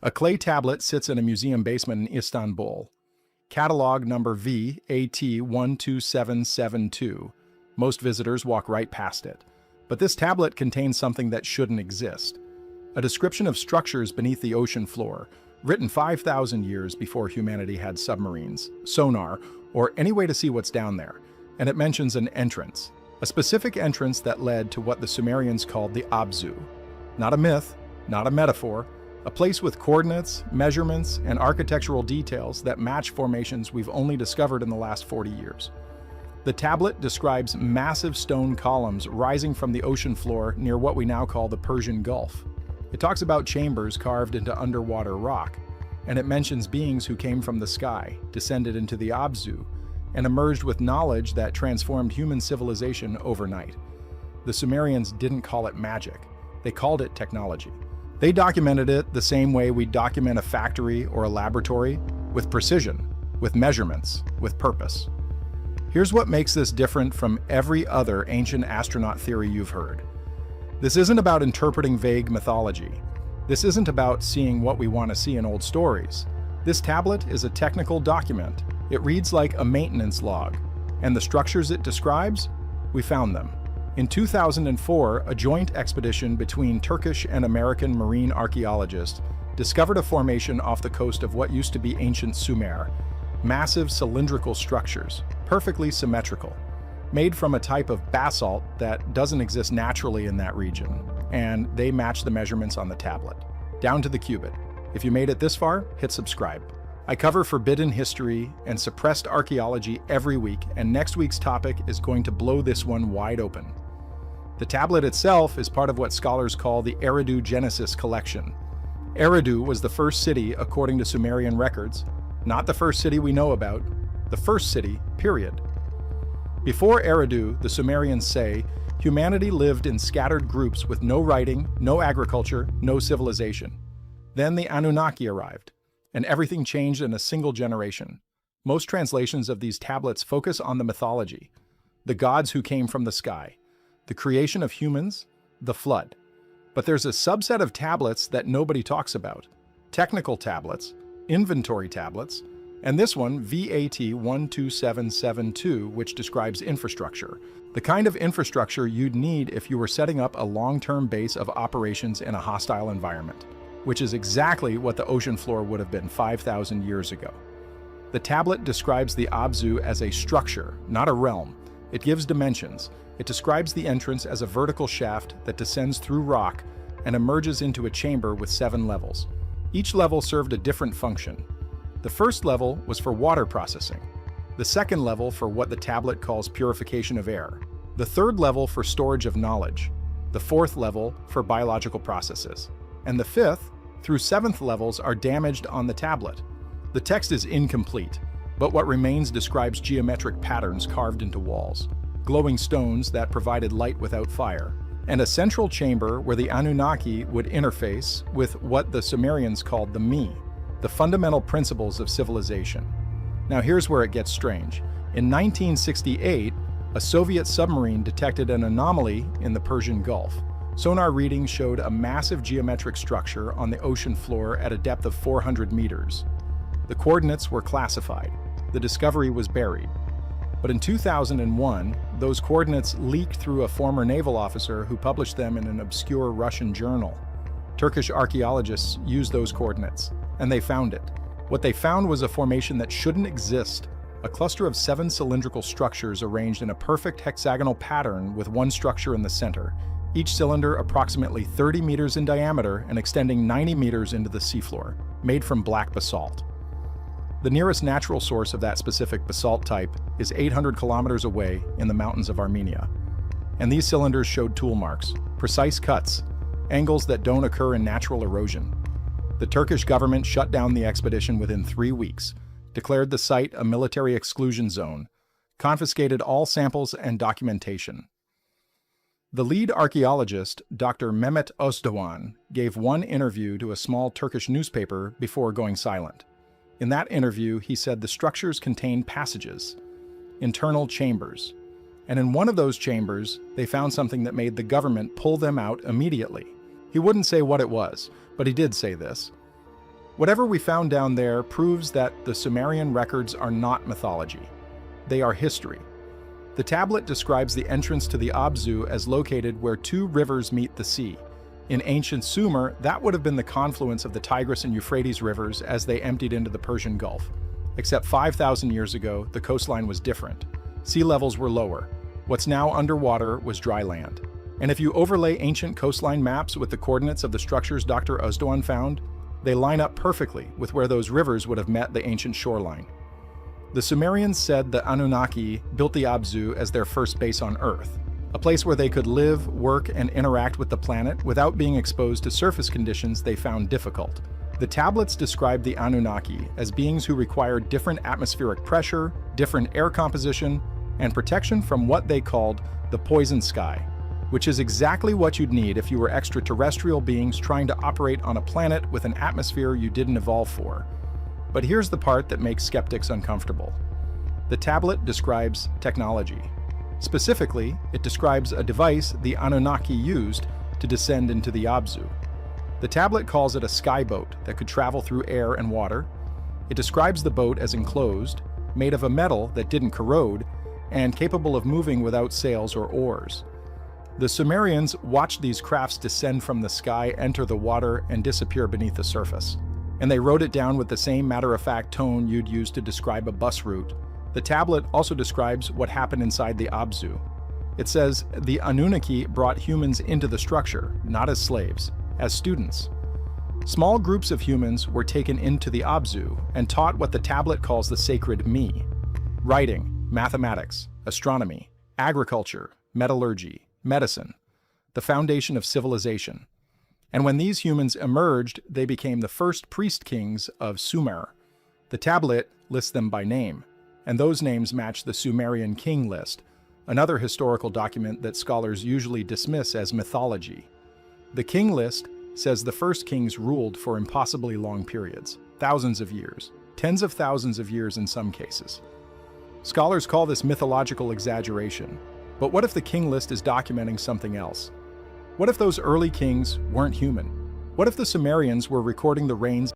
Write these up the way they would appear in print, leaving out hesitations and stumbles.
A clay tablet sits in a museum basement in Istanbul. Catalog number V A12772. Most visitors walk right past it. But this tablet contains something that shouldn't exist. A description of structures beneath the ocean floor, written 5,000 years before humanity had submarines, sonar, or any way to see what's down there. And it mentions an entrance. A specific entrance that led to what the Sumerians called the Abzu. Not a myth, not a metaphor, a place with coordinates, measurements, and architectural details that match formations we've only discovered in the last 40 years. The tablet describes massive stone columns rising from the ocean floor near what we now call the Persian Gulf. It talks about chambers carved into underwater rock, and it mentions beings who came from the sky, descended into the Obzu, and emerged with knowledge that transformed human civilization overnight. The Sumerians didn't call it magic, they called it technology. They documented it the same way we document a factory or a laboratory, with precision, with measurements, with purpose. Here's what makes this different from every other ancient astronaut theory you've heard. This isn't about interpreting vague mythology. This isn't about seeing what we want to see in old stories. This tablet is a technical document. It reads like a maintenance log. And the structures it describes? We found them. In 2004, a joint expedition between Turkish and American marine archaeologists discovered a formation off the coast of what used to be ancient Sumer. Massive cylindrical structures, perfectly symmetrical, made from a type of basalt that doesn't exist naturally in that region, and they match the measurements on the tablet, down to the cubit. If you made it this far, hit subscribe. I cover forbidden history and suppressed archaeology every week, and next week's topic is going to blow this one wide open. The tablet itself is part of what scholars call the Eridu Genesis collection. Eridu was the first city according to Sumerian records, not the first city we know about, the first city, period. Before Eridu, the Sumerians say, humanity lived in scattered groups with no writing, no agriculture, no civilization. Then the Anunnaki arrived, and everything changed in a single generation. Most translations of these tablets focus on the mythology, the gods who came from the sky, the creation of humans, the flood. But there's a subset of tablets that nobody talks about. Technical tablets, inventory tablets, and this one, V A12772, which describes infrastructure. The kind of infrastructure you'd need if you were setting up a long-term base of operations in a hostile environment, which is exactly what the ocean floor would have been 5,000 years ago. The tablet describes the Abzu as a structure, not a realm. It gives dimensions. It describes the entrance as a vertical shaft that descends through rock and emerges into a chamber with 7 levels. Each level served a different function. The first level was for water processing, the second level for what the tablet calls purification of air, the third level for storage of knowledge, the fourth level for biological processes, and the fifth through 7th levels are damaged on the tablet. The text is incomplete, but what remains describes geometric patterns carved into walls, glowing stones that provided light without fire, and a central chamber where the Anunnaki would interface with what the Sumerians called the Me, the fundamental principles of civilization. Now here's where it gets strange. In 1968, a Soviet submarine detected an anomaly in the Persian Gulf. Sonar readings showed a massive geometric structure on the ocean floor at a depth of 400 meters. The coordinates were classified. The discovery was buried. But in 2001, those coordinates leaked through a former naval officer who published them in an obscure Russian journal. Turkish archaeologists used those coordinates, and they found it. What they found was a formation that shouldn't exist, a cluster of 7 cylindrical structures arranged in a perfect hexagonal pattern with one structure in the center, each cylinder approximately 30 meters in diameter and extending 90 meters into the seafloor, made from black basalt. The nearest natural source of that specific basalt type is 800 kilometers away in the mountains of Armenia. And these cylinders showed tool marks, precise cuts, angles that don't occur in natural erosion. The Turkish government shut down the expedition within 3 weeks, declared the site a military exclusion zone, confiscated all samples and documentation. The lead archaeologist, Dr. Mehmet Özdoğan, gave one interview to a small Turkish newspaper before going silent. In that interview, he said the structures contain passages, internal chambers, and in one of those chambers, they found something that made the government pull them out immediately. He wouldn't say what it was, but he did say this. Whatever we found down there proves that the Sumerian records are not mythology. They are history. The tablet describes the entrance to the Abzu as located where two rivers meet the sea. In ancient Sumer, that would have been the confluence of the Tigris and Euphrates rivers as they emptied into the Persian Gulf. Except 5,000 years ago, the coastline was different. Sea levels were lower. What's now underwater was dry land. And if you overlay ancient coastline maps with the coordinates of the structures Dr. Özdoğan found, they line up perfectly with where those rivers would have met the ancient shoreline. The Sumerians said the Anunnaki built the Abzu as their first base on Earth, a place where they could live, work, and interact with the planet without being exposed to surface conditions they found difficult. The tablets describe the Anunnaki as beings who required different atmospheric pressure, different air composition, and protection from what they called the poison sky, which is exactly what you'd need if you were extraterrestrial beings trying to operate on a planet with an atmosphere you didn't evolve for. But here's the part that makes skeptics uncomfortable. The tablet describes technology. Specifically, it describes a device the Anunnaki used to descend into the Abzu. The tablet calls it a skyboat that could travel through air and water. It describes the boat as enclosed, made of a metal that didn't corrode, and capable of moving without sails or oars. The Sumerians watched these crafts descend from the sky, enter the water, and disappear beneath the surface. And they wrote it down with the same matter-of-fact tone you'd use to describe a bus route. The tablet also describes what happened inside the Abzu. It says the Anunnaki brought humans into the structure, not as slaves, as students. Small groups of humans were taken into the Abzu and taught what the tablet calls the sacred me: writing, mathematics, astronomy, agriculture, metallurgy, medicine, the foundation of civilization. And when these humans emerged, they became the first priest kings of Sumer. The tablet lists them by name, and those names match the Sumerian king list, another historical document that scholars usually dismiss as mythology. The king list says the first kings ruled for impossibly long periods, thousands of years, tens of thousands of years in some cases. Scholars call this mythological exaggeration, but what if the king list is documenting something else? What if those early kings weren't human? What if the Sumerians were recording the reigns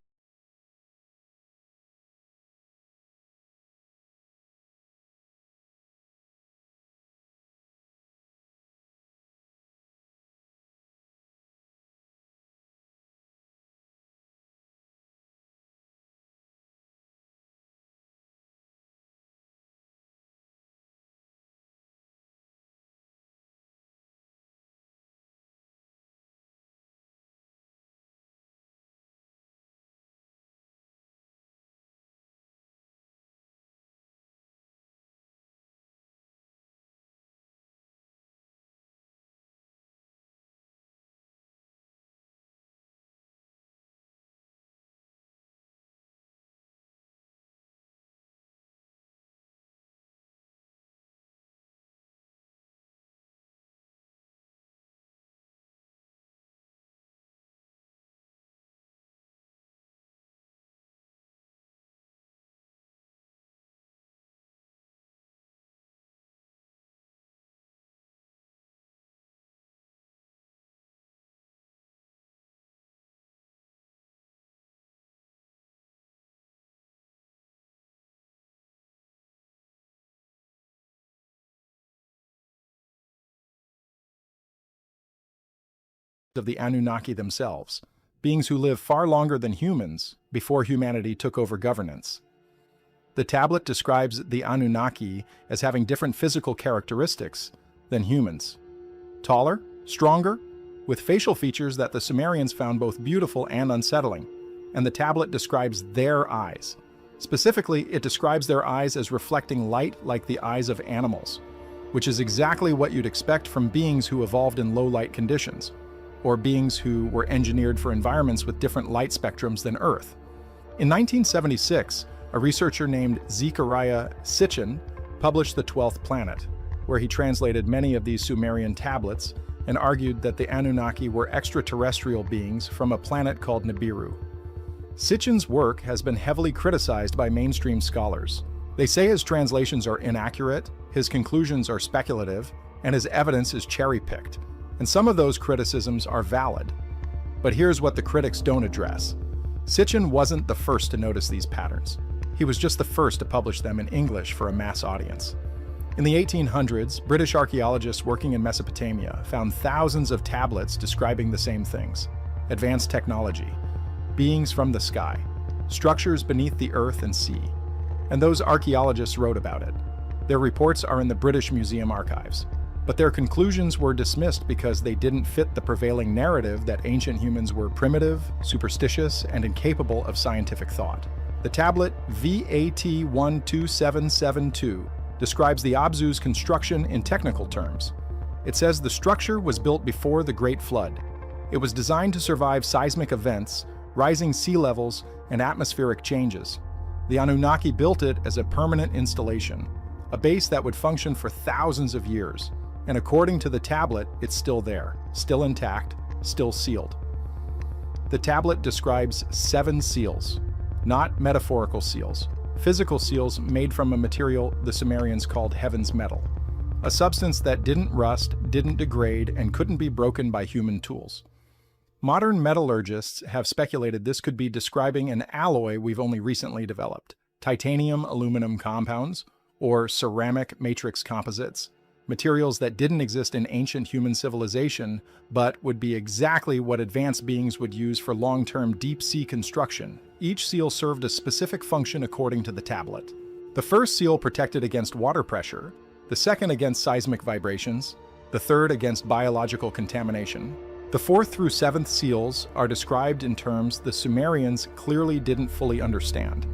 of the Anunnaki themselves, beings who live far longer than humans before humanity took over governance? The tablet describes the Anunnaki as having different physical characteristics than humans. Taller, stronger, with facial features that the Sumerians found both beautiful and unsettling. And the tablet describes their eyes. Specifically, it describes their eyes as reflecting light like the eyes of animals, which is exactly what you'd expect from beings who evolved in low-light conditions, or beings who were engineered for environments with different light spectrums than Earth. In 1976, a researcher named Zecharia Sitchin published The 12th Planet, where he translated many of these Sumerian tablets and argued that the Anunnaki were extraterrestrial beings from a planet called Nibiru. Sitchin's work has been heavily criticized by mainstream scholars. They say his translations are inaccurate, his conclusions are speculative, and his evidence is cherry-picked. And some of those criticisms are valid. But here's what the critics don't address. Sitchin wasn't the first to notice these patterns. He was just the first to publish them in English for a mass audience. In the 1800s, British archaeologists working in Mesopotamia found thousands of tablets describing the same things: advanced technology, beings from the sky, structures beneath the earth and sea. And those archaeologists wrote about it. Their reports are in the British Museum archives. But their conclusions were dismissed because they didn't fit the prevailing narrative that ancient humans were primitive, superstitious, and incapable of scientific thought. The tablet V A12772 describes the Obzu's construction in technical terms. It says the structure was built before the Great Flood. It was designed to survive seismic events, rising sea levels, and atmospheric changes. The Anunnaki built it as a permanent installation, a base that would function for thousands of years. And according to the tablet, it's still there, still intact, still sealed. The tablet describes 7 seals, not metaphorical seals, physical seals made from a material the Sumerians called heaven's metal, a substance that didn't rust, didn't degrade, and couldn't be broken by human tools. Modern metallurgists have speculated this could be describing an alloy we've only recently developed: titanium-aluminum compounds, or ceramic matrix composites, materials that didn't exist in ancient human civilization, but would be exactly what advanced beings would use for long-term deep-sea construction. Each seal served a specific function according to the tablet. The first seal protected against water pressure, the second against seismic vibrations, the third against biological contamination. The 4th through 7th seals are described in terms the Sumerians clearly didn't fully understand.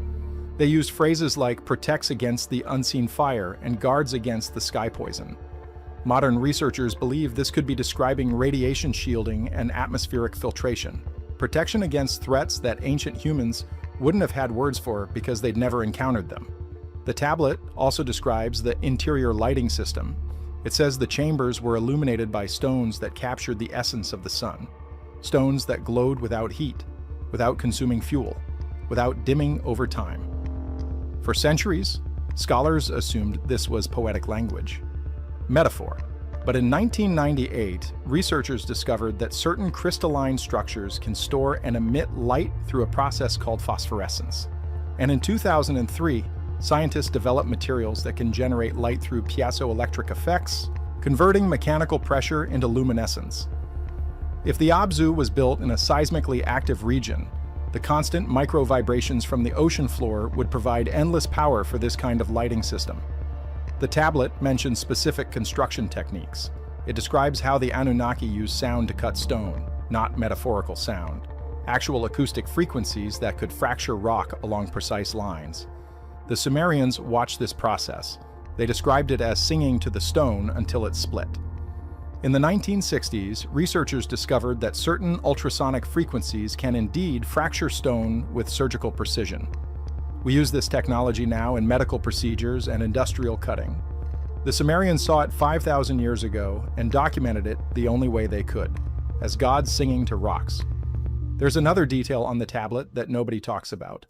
They used phrases like protects against the unseen fire and guards against the sky poison. Modern researchers believe this could be describing radiation shielding and atmospheric filtration, protection against threats that ancient humans wouldn't have had words for because they'd never encountered them. The tablet also describes the interior lighting system. It says the chambers were illuminated by stones that captured the essence of the sun, stones that glowed without heat, without consuming fuel, without dimming over time. For centuries, scholars assumed this was poetic language, metaphor. But in 1998, researchers discovered that certain crystalline structures can store and emit light through a process called phosphorescence. And in 2003, scientists developed materials that can generate light through piezoelectric effects, converting mechanical pressure into luminescence. If the Abzu was built in a seismically active region, the constant micro-vibrations from the ocean floor would provide endless power for this kind of lighting system. The tablet mentions specific construction techniques. It describes how the Anunnaki used sound to cut stone, not metaphorical sound, actual acoustic frequencies that could fracture rock along precise lines. The Sumerians watched this process. They described it as singing to the stone until it split. In the 1960s, researchers discovered that certain ultrasonic frequencies can indeed fracture stone with surgical precision. We use this technology now in medical procedures and industrial cutting. The Sumerians saw it 5,000 years ago and documented it the only way they could, as gods singing to rocks. There's another detail on the tablet that nobody talks about.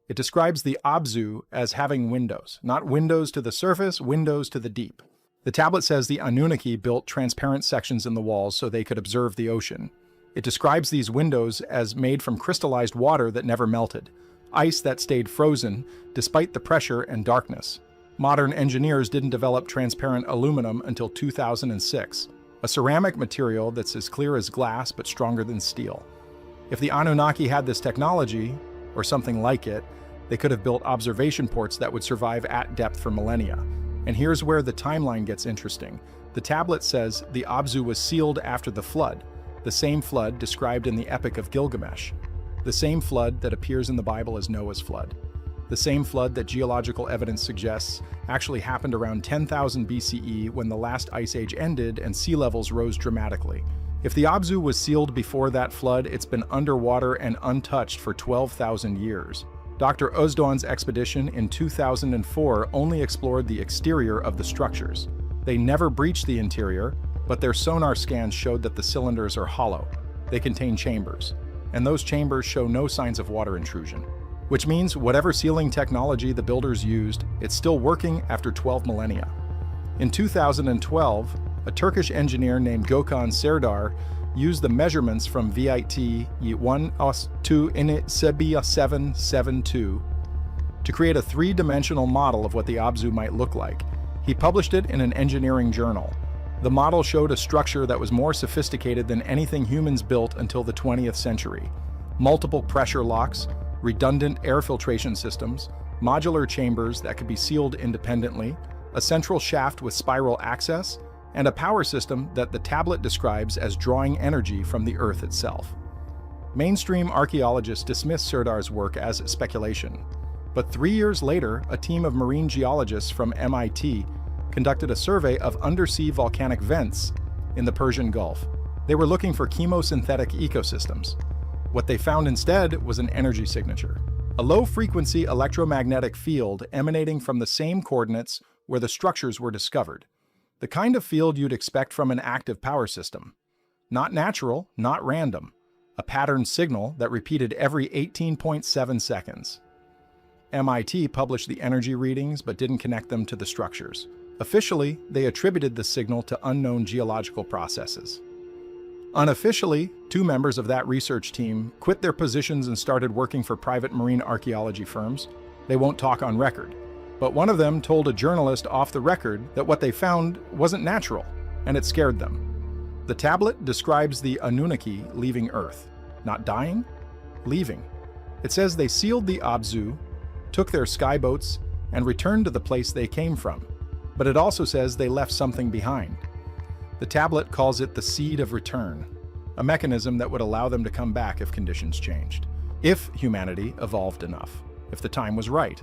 It describes the Obzu as having windows, not windows to the surface, windows to the deep. The tablet says the Anunnaki built transparent sections in the walls so they could observe the ocean. It describes these windows as made from crystallized water that never melted, ice that stayed frozen despite the pressure and darkness. Modern engineers didn't develop transparent aluminum until 2006, a ceramic material that's as clear as glass but stronger than steel. If the Anunnaki had this technology, or something like it, they could have built observation ports that would survive at depth for millennia. And here's where the timeline gets interesting. The tablet says the Obzu was sealed after the flood, the same flood described in the Epic of Gilgamesh, the same flood that appears in the Bible as Noah's flood, the same flood that geological evidence suggests actually happened around 10,000 BCE when the last ice age ended and sea levels rose dramatically. If the Obzu was sealed before that flood, it's been underwater and untouched for 12,000 years. Dr. Özdoğan's expedition in 2004 only explored the exterior of the structures. They never breached the interior, but their sonar scans showed that the cylinders are hollow. They contain chambers, and those chambers show no signs of water intrusion. Which means whatever sealing technology the builders used, it's still working after 12 millennia. In 2012, a Turkish engineer named Gökhan Serdar used the measurements from V A A12772 to create a three-dimensional model of what the Abzu might look like. He published it in an engineering journal. The model showed a structure that was more sophisticated than anything humans built until the 20th century. Multiple pressure locks, redundant air filtration systems, modular chambers that could be sealed independently, a central shaft with spiral access, and a power system that the tablet describes as drawing energy from the Earth itself. Mainstream archaeologists dismiss Serdar's work as speculation. But 3 years later, a team of marine geologists from MIT conducted a survey of undersea volcanic vents in the Persian Gulf. They were looking for chemosynthetic ecosystems. What they found instead was an energy signature, a low-frequency electromagnetic field emanating from the same coordinates where the structures were discovered. The kind of field you'd expect from an active power system. Not natural, not random. A patterned signal that repeated every 18.7 seconds. MIT published the energy readings but didn't connect them to the structures. Officially, they attributed the signal to unknown geological processes. Unofficially, 2 members of that research team quit their positions and started working for private marine archaeology firms. They won't talk on record. But one of them told a journalist off the record that what they found wasn't natural, and it scared them. The tablet describes the Anunnaki leaving Earth. Not dying, leaving. It says they sealed the Obzu, took their skyboats, and returned to the place they came from. But it also says they left something behind. The tablet calls it the seed of return, a mechanism that would allow them to come back if conditions changed. If humanity evolved enough, if the time was right.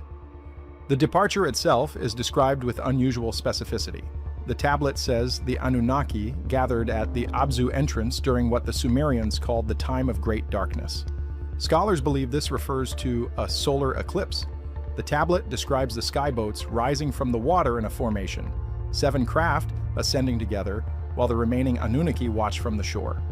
The departure itself is described with unusual specificity. The tablet says the Anunnaki gathered at the Abzu entrance during what the Sumerians called the time of great darkness. Scholars believe this refers to a solar eclipse. The tablet describes the skyboats rising from the water in a formation, 7 craft ascending together, while the remaining Anunnaki watched from the shore.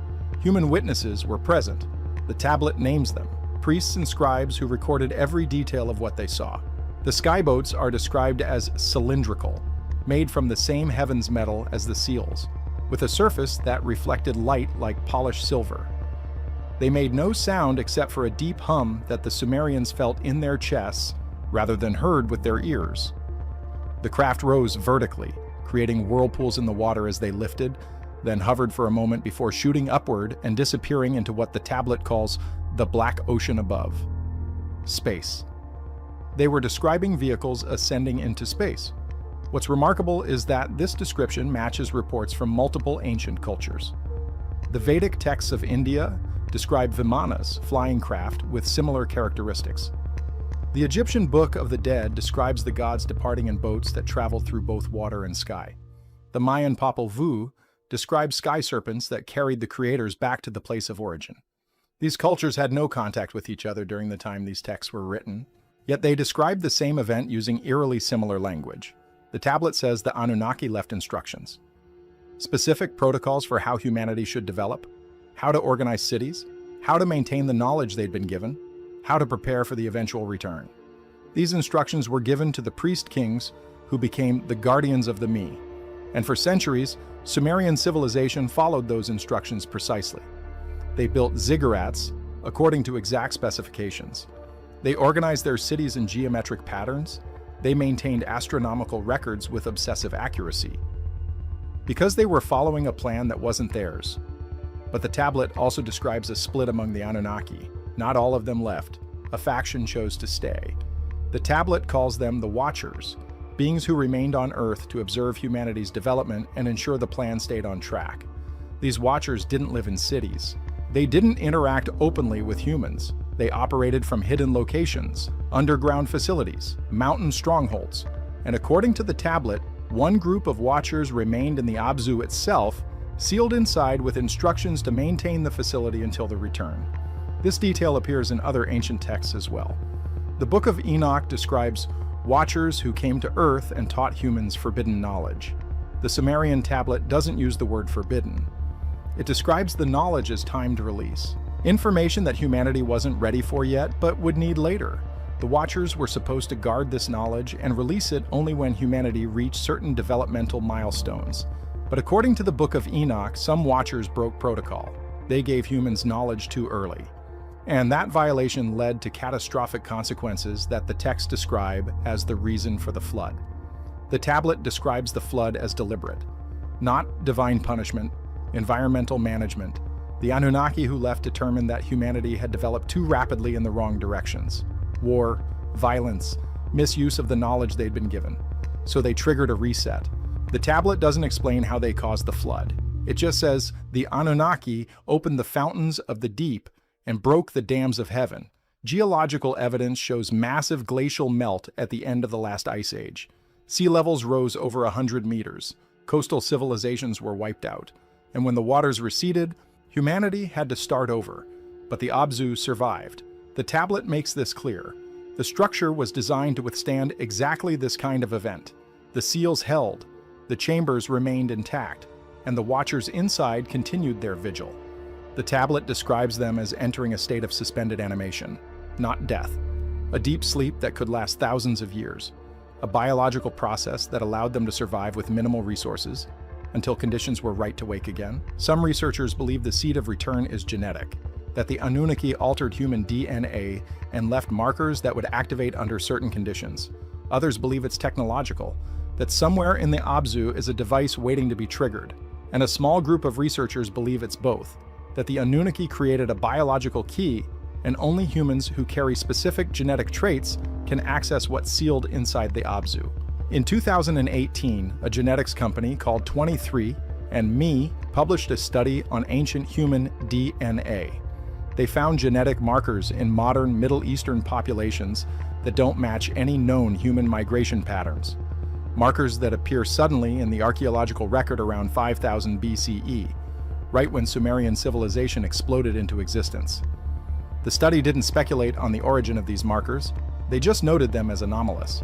Human witnesses were present. The tablet names them, priests and scribes who recorded every detail of what they saw. The skyboats are described as cylindrical, made from the same heavens metal as the seals, with a surface that reflected light like polished silver. They made no sound except for a deep hum that the Sumerians felt in their chests rather than heard with their ears. The craft rose vertically, creating whirlpools in the water as they lifted, then hovered for a moment before shooting upward and disappearing into what the tablet calls the black ocean above. Space. They were describing vehicles ascending into space. What's remarkable is that this description matches reports from multiple ancient cultures. The Vedic texts of India describe Vimanas, flying craft, with similar characteristics. The Egyptian Book of the Dead describes the gods departing in boats that travel through both water and sky. The Mayan Popol Vuh describes sky serpents that carried the creators back to the place of origin. These cultures had no contact with each other during the time these texts were written, yet they described the same event using eerily similar language. The tablet says the Anunnaki left instructions. Specific protocols for how humanity should develop, how to organize cities, how to maintain the knowledge they'd been given, how to prepare for the eventual return. These instructions were given to the priest kings who became the guardians of the Me, and for centuries, Sumerian civilization followed those instructions precisely. They built ziggurats according to exact specifications. They organized their cities in geometric patterns. They maintained astronomical records with obsessive accuracy. Because they were following a plan that wasn't theirs. But the tablet also describes a split among the Anunnaki. Not all of them left. A faction chose to stay. The tablet calls them the Watchers, beings who remained on Earth to observe humanity's development and ensure the plan stayed on track. These Watchers didn't live in cities. They didn't interact openly with humans. They operated from hidden locations, underground facilities, mountain strongholds. And according to the tablet, one group of Watchers remained in the Abzu itself, sealed inside with instructions to maintain the facility until the return. This detail appears in other ancient texts as well. The Book of Enoch describes Watchers who came to Earth and taught humans forbidden knowledge. The Sumerian tablet doesn't use the word forbidden. It describes the knowledge as timed release. Information that humanity wasn't ready for yet, but would need later. The Watchers were supposed to guard this knowledge and release it only when humanity reached certain developmental milestones. But according to the Book of Enoch, some Watchers broke protocol. they gave humans knowledge too early. And that violation led to catastrophic consequences that the texts describe as the reason for the flood. The tablet describes the flood as deliberate, not divine punishment, environmental management. The Anunnaki who left determined that humanity had developed too rapidly in the wrong directions. War, violence, misuse of the knowledge they'd been given. So they triggered a reset. The tablet doesn't explain how they caused the flood. It just says the Anunnaki opened the fountains of the deep and broke the dams of heaven. Geological evidence shows massive glacial melt at the end of the last ice age. Sea levels rose over 100 meters. Coastal civilizations were wiped out. And when the waters receded, humanity had to start over. But the Abzu survived. The tablet makes this clear. The structure was designed to withstand exactly this kind of event. The seals held, the chambers remained intact, and the watchers inside continued their vigil. The tablet describes them as entering a state of suspended animation, not death, a deep sleep that could last thousands of years, a biological process that allowed them to survive with minimal resources until conditions were right to wake again. Some researchers believe the seed of return is genetic, that the Anunnaki altered human DNA and left markers that would activate under certain conditions. Others believe it's technological, that somewhere in the Obzu is a device waiting to be triggered. And a small group of researchers believe it's both, that the Anunnaki created a biological key and only humans who carry specific genetic traits can access what's sealed inside the Abzu. In 2018, a genetics company called 23andMe published a study on ancient human DNA. They found genetic markers in modern Middle Eastern populations that don't match any known human migration patterns. Markers that appear suddenly in the archaeological record around 5000 BCE, right when Sumerian civilization exploded into existence. The study didn't speculate on the origin of these markers, they just noted them as anomalous.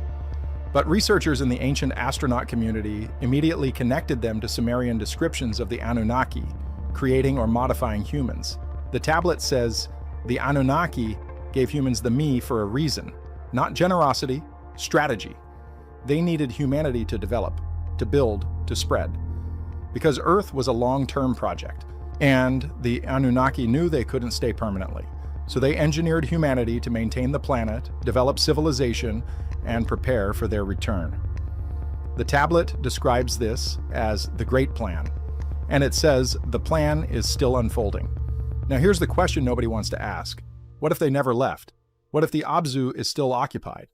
But researchers in the ancient astronaut community immediately connected them to Sumerian descriptions of the Anunnaki, creating or modifying humans. The tablet says, the Anunnaki gave humans the me for a reason, not generosity, strategy. They needed humanity to develop, to build, to spread. Because Earth was a long-term project, and the Anunnaki knew they couldn't stay permanently. So they engineered humanity to maintain the planet, develop civilization, and prepare for their return. The tablet describes this as the Great Plan, and it says the plan is still unfolding. Now here's the question nobody wants to ask. What if they never left? What if the Abzu is still occupied?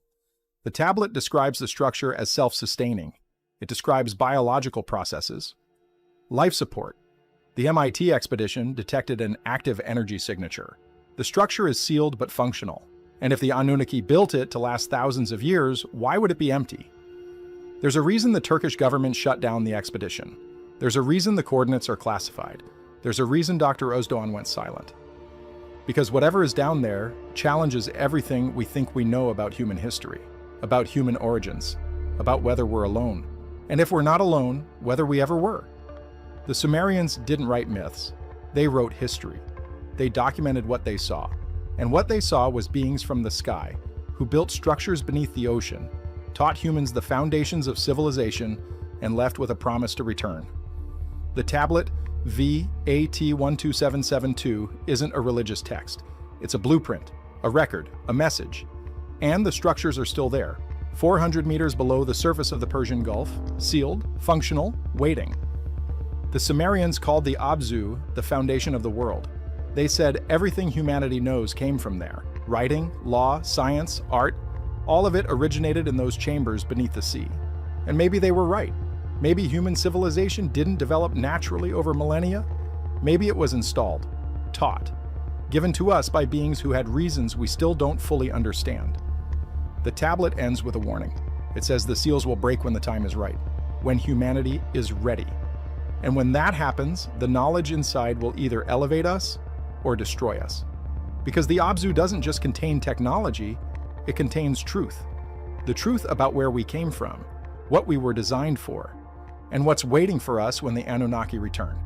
The tablet describes the structure as self-sustaining. It describes biological processes. Life support. The MIT expedition detected an active energy signature. The structure is sealed but functional. And if the Anunnaki built it to last thousands of years, why would it be empty? There's a reason the Turkish government shut down the expedition. There's a reason the coordinates are classified. There's a reason Dr. Özdoğan went silent. Because whatever is down there challenges everything we think we know about human history, about human origins, about whether we're alone. And if we're not alone, whether we ever were. The Sumerians didn't write myths. They wrote history. They documented what they saw. And what they saw was beings from the sky, who built structures beneath the ocean, taught humans the foundations of civilization, and left with a promise to return. The tablet V A12772 isn't a religious text. It's a blueprint, a record, a message. And the structures are still there, 400 meters below the surface of the Persian Gulf, sealed, functional, waiting. The Sumerians called the Abzu the foundation of the world. They said everything humanity knows came from there. Writing, law, science, art, all of it originated in those chambers beneath the sea. And maybe they were right. Maybe human civilization didn't develop naturally over millennia. Maybe it was installed, taught, given to us by beings who had reasons we still don't fully understand. The tablet ends with a warning. It says the seals will break when the time is right, when humanity is ready. And when that happens, the knowledge inside will either elevate us or destroy us. Because the Obzu doesn't just contain technology, it contains truth. The truth about where we came from, what we were designed for, and what's waiting for us when the Anunnaki return.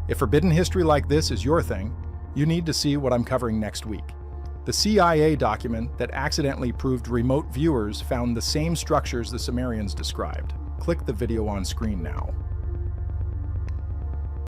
If forbidden history like this is your thing, you need to see what I'm covering next week. The CIA document that accidentally proved remote viewers found the same structures the Sumerians described. Click the video on screen now.